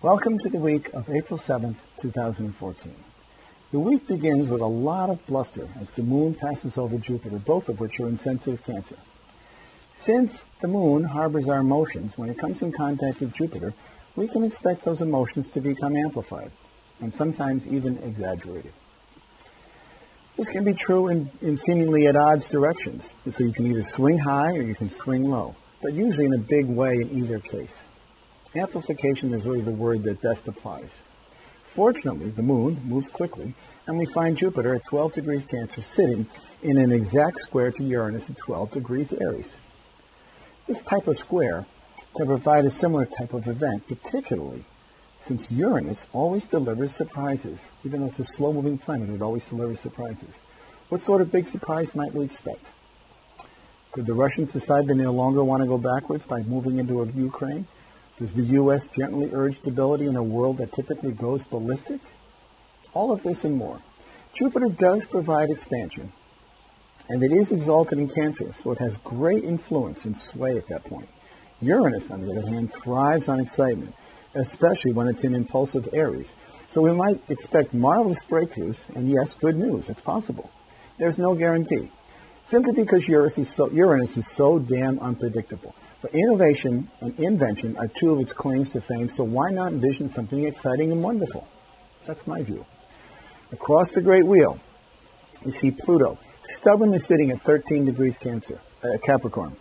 Welcome to the week of April 7th, 2014. The week begins with a lot of bluster as the moon passes over Jupiter, both of which are in sensitive Cancer. Since the moon harbors our emotions, when it comes in contact with Jupiter, we can expect those emotions to become amplified, and sometimes even exaggerated. This can be true in seemingly at odds directions, so you can either swing high or you can swing low, but usually in a big way in either case. Amplification is really the word that best applies. Fortunately, the moon moves quickly, and we find Jupiter at 12 degrees Cancer sitting in an exact square to Uranus at 12 degrees Aries. This type of square can provide a similar type of event, particularly since Uranus always delivers surprises. Even though it's a slow-moving planet, it always delivers surprises. What sort of big surprise might we expect? Could the Russians decide they no longer want to go backwards by moving into Ukraine? Does the U.S. gently urge stability in a world that typically goes ballistic? All of this and more. Jupiter does provide expansion, and it is exalted in Cancer, so it has great influence and sway at that point. Uranus, on the other hand, thrives on excitement, especially when it's in impulsive Aries. So we might expect marvelous breakthroughs, and yes, good news. It's possible. There's no guarantee, simply because Uranus is so damn unpredictable. But innovation and invention are two of its claims to fame, so why not envision something exciting and wonderful? That's my view. Across the Great Wheel, we see Pluto stubbornly sitting at 13 degrees Capricorn,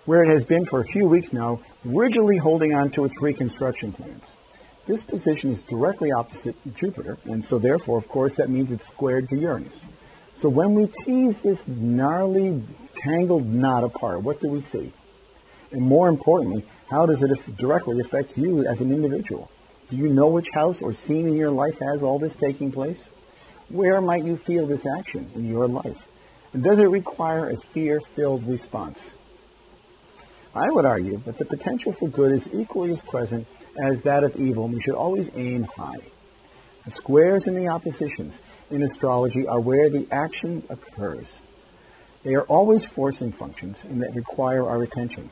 where it has been for a few weeks now, rigidly holding on to its reconstruction plans. This position is directly opposite Jupiter, and so therefore, of course, that means it's squared to Uranus. So when we tease this gnarly, tangled knot apart, what do we see? And more importantly, how does it directly affect you as an individual? Do you know which house or scene in your life has all this taking place? Where might you feel this action in your life? And does it require a fear-filled response? I would argue that the potential for good is equally as present as that of evil, and we should always aim high. The squares and the oppositions in astrology are where the action occurs. They are always forcing functions and that require our attention.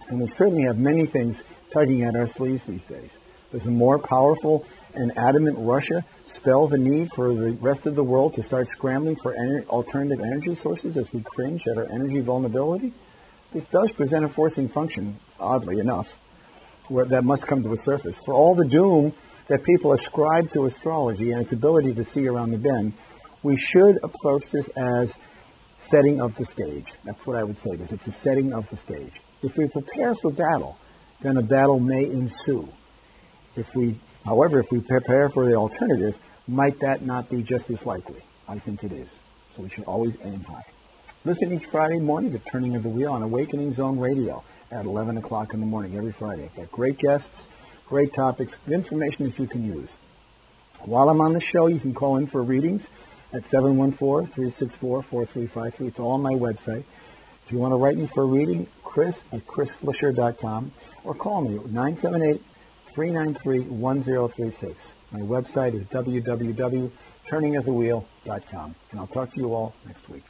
And we certainly have many things tugging at our sleeves these days. Does a more powerful and adamant Russia spell the need for the rest of the world to start scrambling for alternative energy sources as we cringe at our energy vulnerability? This does present a forcing function, oddly enough, that must come to the surface. For all the doom that people ascribe to astrology and its ability to see around the bend, we should approach this as setting of the stage. That's what I would say. It's a setting of the stage. If we prepare for battle, then a battle may ensue. However, if we prepare for the alternative, might that not be just as likely? I think it is. So we should always aim high. Listen each Friday morning to Turning of the Wheel on Awakening Zone Radio at 11 o'clock in the morning every Friday. I've got great guests, great topics, information that you can use. While I'm on the show, you can call in for readings at 714-364-4353. It's all on my website. If you want to write me for a reading, chris@chrisflisher.com, or call me at 978-393-1036. My website is www.turningofthewheel.com. And I'll talk to you all next week.